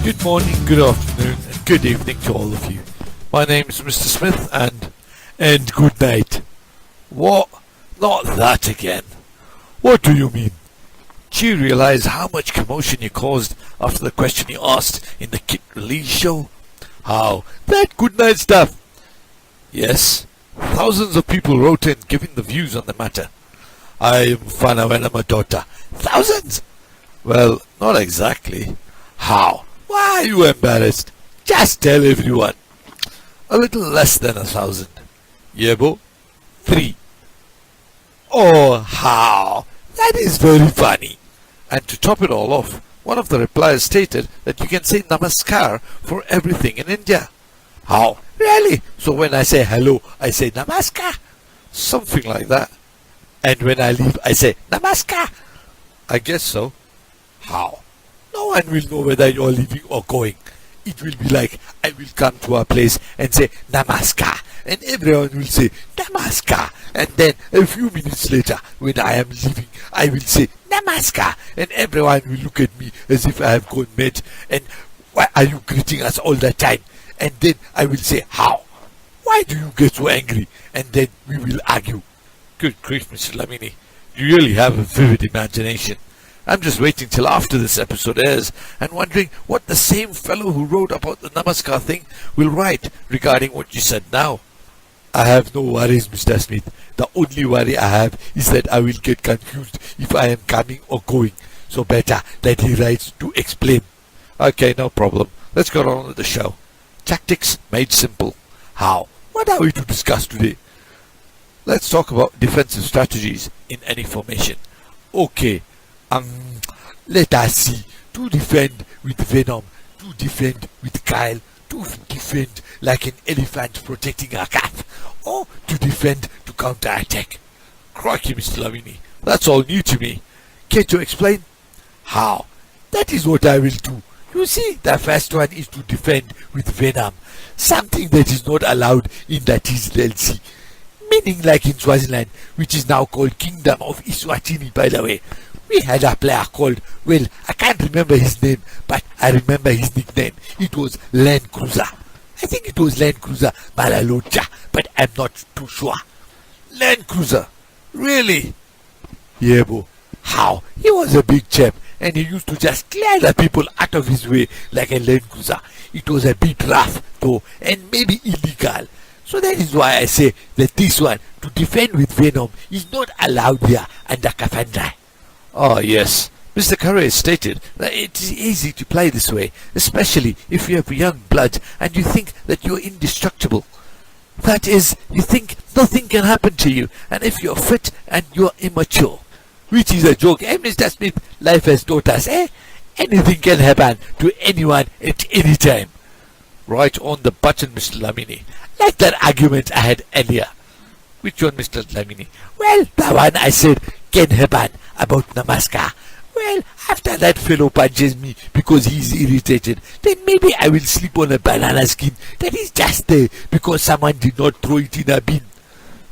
Good morning, good afternoon, and good evening to all of you. My name is Mr. Smith, and good night. What? Not that again. What do you mean? Do you realize how much commotion you caused after the question you asked in the Kit Release show? How? That good night stuff. Yes, thousands of people wrote in giving the views on the matter. I am Fanavenama. Thousands? Well, not exactly. How? Why are you embarrassed? Just tell everyone. A little less than 1,000. Yebo? 3. Oh, how? That is very funny. And to top it all off, one of the replies stated that you can say namaskar for everything in India. How? Really? So when I say hello, I say namaskar? Something like that. And when I leave, I say namaskar? I guess so. How? No one will know whether you're leaving or going. It will be like I will come to a place and say namaskar, and everyone will say namaskar, and then a few minutes later when I am leaving I will say namaskar, and everyone will look at me as if I have gone mad, and why are you greeting us all the time? And then I will say how? Why do you get so angry? And then we will argue. Good grief, Mr. Lamini, you really have a vivid imagination. I'm just waiting till after this episode airs and wondering what the same fellow who wrote about the Namaskar thing will write regarding what you said now. I have no worries, Mr. Smith. The only worry I have is that I will get confused if I am coming or going. So better that he writes to explain. Okay, no problem. Let's get on with the show. Tactics made simple. How? What are we to discuss today? Let's talk about defensive strategies in any formation. Okay. Let us see. To defend with venom, to defend with guile, to defend like an elephant protecting a calf, or to defend to counter-attack. Crikey, Mr. Lamini, that's all new to me. Can you explain? How? That is what I will do. You see, the first one is to defend with venom, something that is not allowed in the TZLC. Meaning like in Swaziland, which is now called Kingdom of Eswatini, by the way. We had a player called, well, I can't remember his name, but I remember his nickname. It was Land Cruiser. I think it was Land Cruiser Malalocha, but I'm not too sure. Land Cruiser? Really? Yeah, bro. How? He was a big chap, and he used to just clear the people out of his way like a Land Cruiser. It was a bit rough, though, and maybe illegal. So that is why I say that this one, to defend with venom, is not allowed here under Kafandra. Oh yes, Mr. Curry has stated that it is easy to play this way, especially if you have young blood and you think that you are indestructible. That is, you think nothing can happen to you, and if you are fit and you are immature. Which is a joke, eh, Mr. Smith? Life has taught us, eh? Anything can happen to anyone at any time. Right on the button, Mr. Lamini. Like that argument I had earlier. Which one, Mr. Lamini? Well, the one I said can happen about Namaskar. Well, after that fellow punches me because he is irritated, then maybe I will sleep on a banana skin that is just there because someone did not throw it in a bin.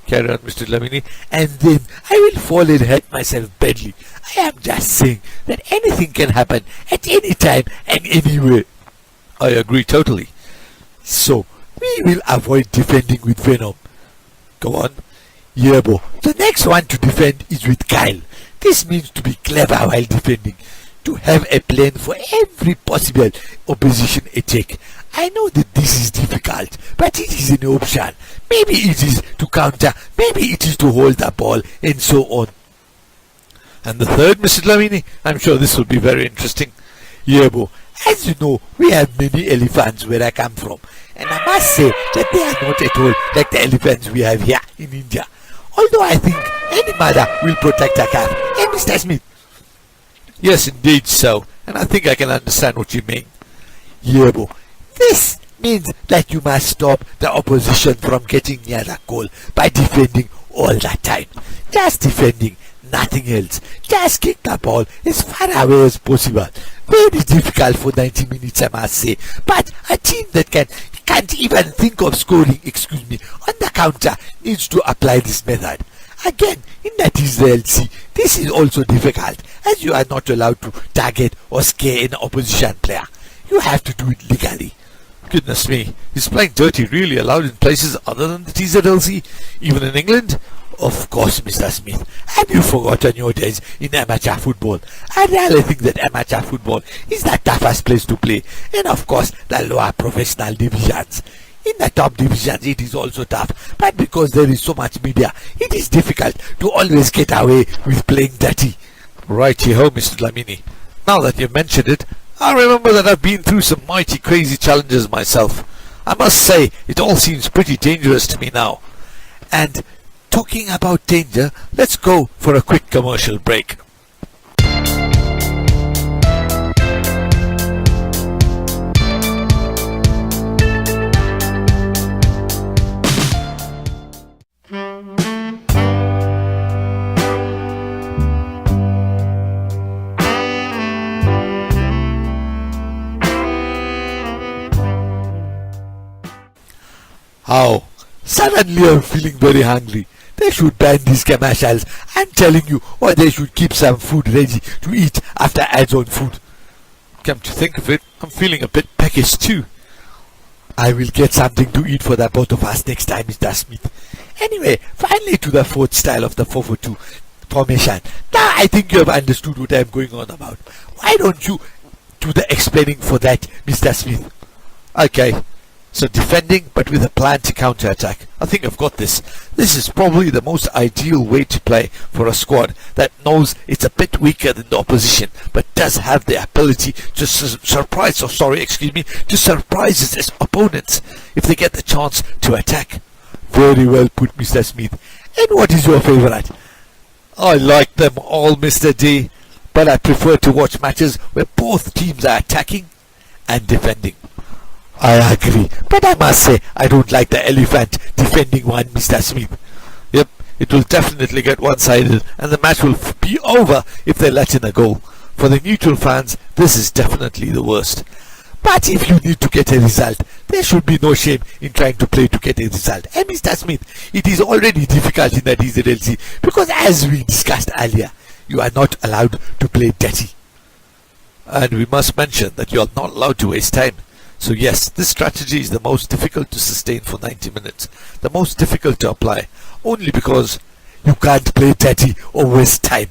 Carry on, Mr. Lamini. And then I will fall and hurt myself badly. I am just saying that anything can happen at any time and anywhere. I agree totally. So, we will avoid defending with venom. Go on. Yebo. The next one to defend is with guile. This means to be clever while defending, to have a plan for every possible opposition attack. I know that this is difficult, but it is an option. Maybe it is to counter, maybe it is to hold the ball, and so on. And the third, Mr. Lamini, I'm sure this will be very interesting. Yebo. As you know, we have many elephants where I come from, and I must say that they are not at all like the elephants we have here in India. Although I think any mother will protect her calf. Eh, Mr. Smith? Yes, indeed so, and I think I can understand what you mean. Yebo. This means that you must stop the opposition from getting near the goal by defending all the time. Just defending, nothing else. Just kick the ball as far away as possible. Very difficult for 90 minutes, I must say. But a team that can't even think of scoring, on the counter needs to apply this method. Again, in that TZLC, this is also difficult, as you are not allowed to target or scare an opposition player. You have to do it legally. Goodness me, is playing dirty really allowed in places other than the TZLC? Even in England? Of course, Mr. Smith. Have you forgotten your days in amateur football? I really think that amateur football is the toughest place to play. And of course, the lower professional divisions. In the top divisions, it is also tough. But because there is so much media, it is difficult to always get away with playing dirty. Righty-ho, Mr. Dlamini. Now that you've mentioned it, I remember that I've been through some mighty crazy challenges myself. I must say, it all seems pretty dangerous to me now. And talking about danger, let's go for a quick commercial break. How? Suddenly I'm feeling very hungry. They should ban these commercials. I'm telling you, or they should keep some food ready to eat after ads on food. Come to think of it, I'm feeling a bit peckish too. I will get something to eat for the both of us next time, Mr. Smith. Anyway, finally to the fourth style of the 4-4-2 formation. Now I think you have understood what I'm going on about. Why don't you do the explaining for that, Mr. Smith? Okay. So defending, but with a plan to counter-attack. I think I've got this. This is probably the most ideal way to play for a squad that knows it's a bit weaker than the opposition, but does have the ability to surprise its opponents if they get the chance to attack. Very well put, Mr. Smith. And what is your favourite? I like them all, Mr. D, but I prefer to watch matches where both teams are attacking and defending. I agree, but I must say I don't like the elephant defending one, Mr. Smith. Yep, it will definitely get one-sided and the match will be over if they let in a goal. For the neutral fans, this is definitely the worst. But if you need to get a result, there should be no shame in trying to play to get a result. And Mr. Smith, it is already difficult in the DZLC because as we discussed earlier, you are not allowed to play dirty. And we must mention that you are not allowed to waste time. So yes, this strategy is the most difficult to sustain for 90 minutes, the most difficult to apply, only because you can't play dirty or waste time.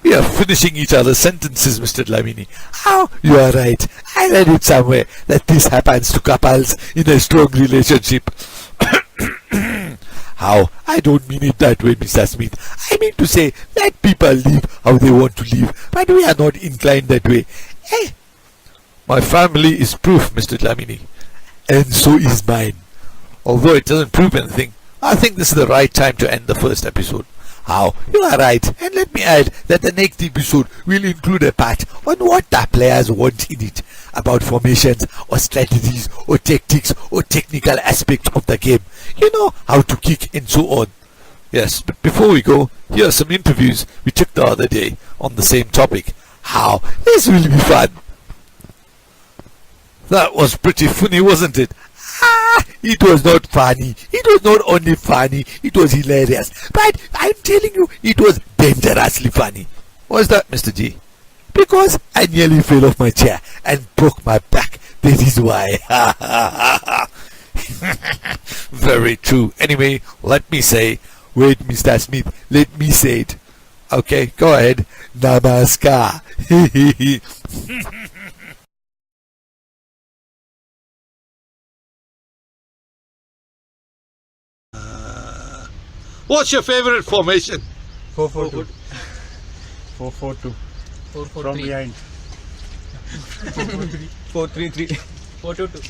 We are finishing each other's sentences, Mr. Dlamini. Oh, you are right. I read it somewhere that this happens to couples in a strong relationship. How? I don't mean it that way, Mr. Smith. I mean to say that people live how they want to live, but we are not inclined that way. My family is proof, Mr. Dlamini, and so is mine. Although it doesn't prove anything, I think this is the right time to end the first episode. How? You are right, and let me add that the next episode will include a part on what the players want in it, about formations or strategies or tactics or technical aspects of the game. You know, how to kick and so on. Yes, but before we go, here are some interviews we took the other day on the same topic. How? This will be fun. That was pretty funny, wasn't it? It was not funny. It was not only funny, it was hilarious. But I'm telling you, it was dangerously funny. Why is that, Mr. G? Because I nearly fell off my chair and broke my back. That is why. Very true. Anyway, let me say, wait, Mr. Smith, let me say it. Okay, go ahead. Namaskar. What's your favorite formation? 4-4-2. 4-4-2. 4-4-3. From behind. 4-3-3. 4-2-2.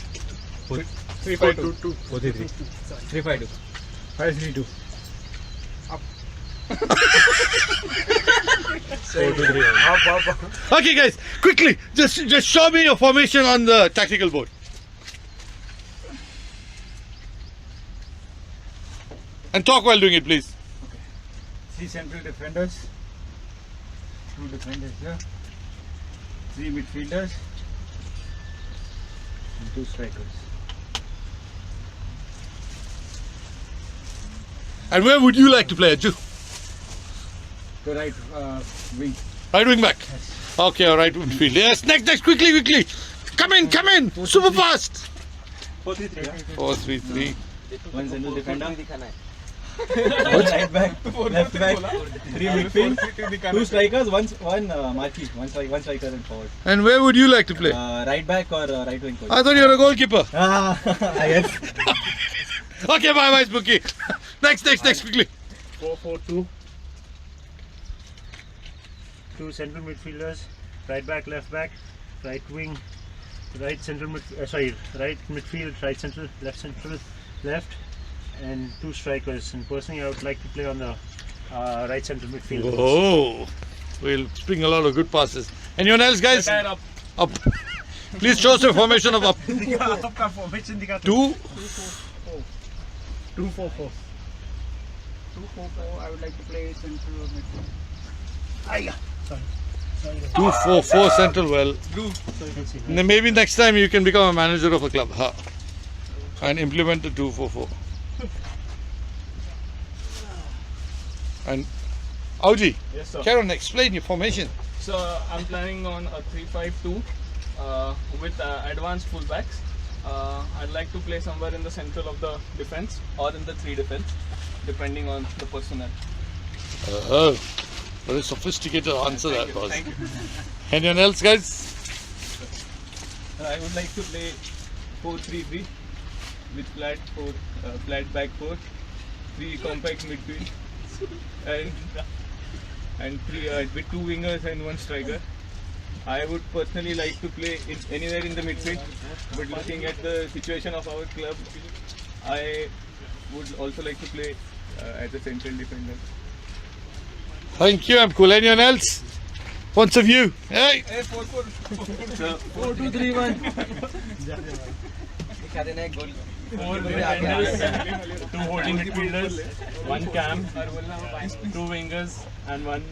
3-5-2. 4-3-3. 3-5-2. 5-3-2. Up. 4-2-3. Up. Okay, guys, quickly, just show me your formation on the tactical board. And talk while doing it, please. Okay. 3 central defenders. 2 defenders here. 3 midfielders. And 2 strikers. And where would you like to play, Ajju? The right wing. Right wing back. Yes. Okay, all right, midfield. Yes, next, quickly. Come in! Super fast! 4-3-3. Yeah? 4-3-3. One central defender. Right back, left back, 3 midfield, 2 strikers, one marquee, one striker and forward. And where would you like to play? Right back or right wing coach? I thought you were a goalkeeper. Yes. Okay, bye, Spooky. Next, quickly. 4-4-2. 2 central midfielders, right back, left back, right wing, right midfield, right central, left, and 2 strikers. And personally, I would like to play on the right central midfield. Oh, we'll spring a lot of good passes. Anyone else, guys? Up. Up. Please show us the formation of up. 2. 2-4-4. 2-4-4. I would like to play central midfield. 2-4-4 central. Well, then maybe next time you can become a manager of a club, huh? And implement the 2-4-4. And Auji, Yes, sir. Karen, explain your formation. So I'm planning on a 3-5-2 with advanced fullbacks. I'd like to play somewhere in the central of the defense or in the 3 defense, depending on the personnel. Oh, very sophisticated answer that was. Thank you. Anyone else, guys? I would like to play 4-3-3 with flat back 4, 3 compact midfield, and 3 with 2 wingers and 1 striker. I would personally like to play anywhere in the midfield, but looking at the situation of our club, I would also like to play as a central defender. Thank you, I'm cool. Anyone else? Points of view. Hey! 4-2-3-1. 4 defenders, 2 holding midfielders, 1 cam, 2 wingers, and 1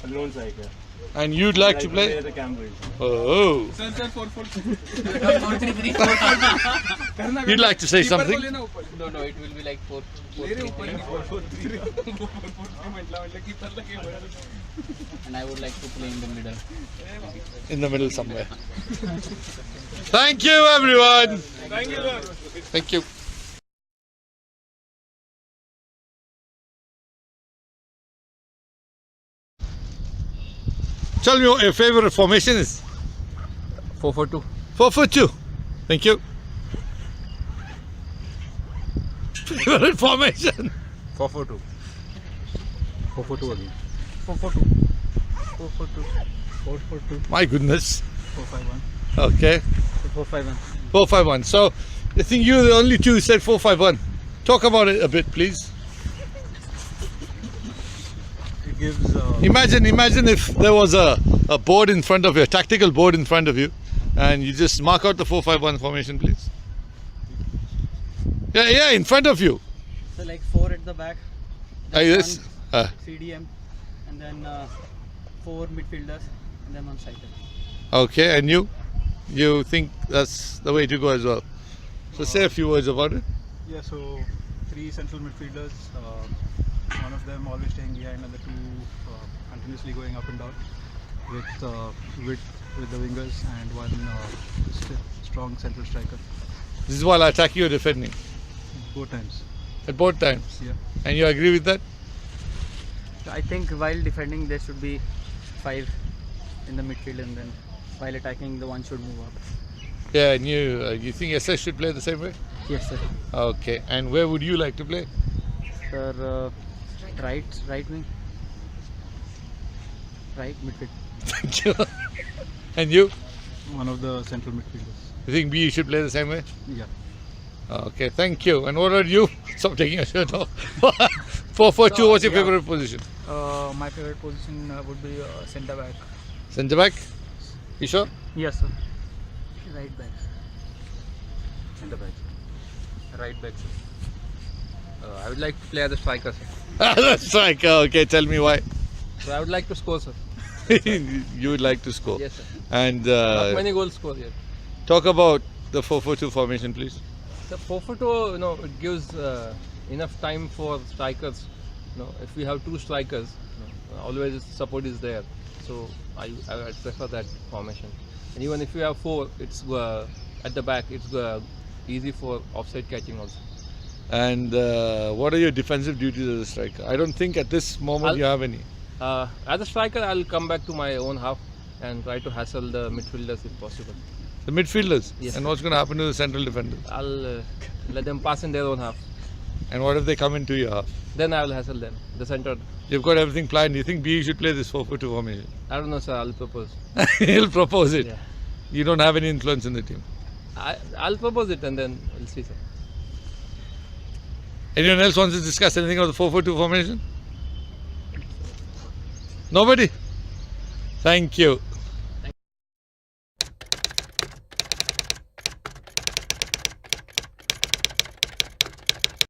lone striker. And you'd like to play? The cam wing. Oh. You'd like to say something? No, it will be like 4-3-3. And I would like to play in the middle. In the middle somewhere. Thank you, everyone. Thank you, sir. Thank you. Tell me what your favorite formation is. 4-4-2. 4-4-2. Thank you. Favorite formation. 4-4-2. 4-4-2 again. 4-4-2. 4-4-2. My goodness. 4-5-1. Okay. 4-5-1. 4-5-1. So I think you're the only two who said 4-5-1. Talk about it a bit, please. It gives. Imagine if there was a board in front of you, a tactical board in front of you, and you just mark out the 4-5-1 formation, please. Yeah, in front of you. So like 4 at the back. Yes. CDM. And then 4 midfielders. And then 1 striker. Okay, and you think that's the way to go as well. So say a few words about it. Yeah, so 3 central midfielders, one of them always staying behind and the 2 continuously going up and down with the wingers and 1 strong central striker This is while attacking or defending. both times. At both times. Yeah. And you agree with that? I think while defending there should be 5 in the midfield, and then while attacking the 1 should move up. Yeah, and you think SS should play the same way? Yes, sir. Okay, and where would you like to play? Sir, right wing. Right midfield. Thank you. And you? One of the central midfielders. You think B should play the same way? Yeah. Okay, thank you. And what are you? Stop taking your shirt off. 4-4-2, what's your favorite position? My favorite position would be centre back. Centre back? You sure? Yes, sir. Right back. Centre back. Right back. I would like to play as a striker, sir. That's striker. Okay, tell me why. So I would like to score, sir. You would like to score. Yes, sir. And Not many goals scored here. talk about the 4-4-2 formation, please. The 4-4-2, it gives enough time for strikers. If we have 2 strikers, always support is there. So I prefer that formation. And even if you have 4, it's at the back. It's easy for offside catching also. And what are your defensive duties as a striker? I don't think at this moment you have any. As a striker, I'll come back to my own half and try to hassle the midfielders if possible. The midfielders? Yes. And what's going to happen to the central defenders? I'll let them pass in their own half. And what if they come into your half? Then I will hassle them. The center. You've got everything planned. You think BE should play this 4-4-2 formation? I don't know, sir. I'll propose. He'll propose it. Yeah. You don't have any influence in the team. I'll propose it and then we'll see, sir. Anyone else wants to discuss anything of the 4-4-2 formation? Nobody? Thank you.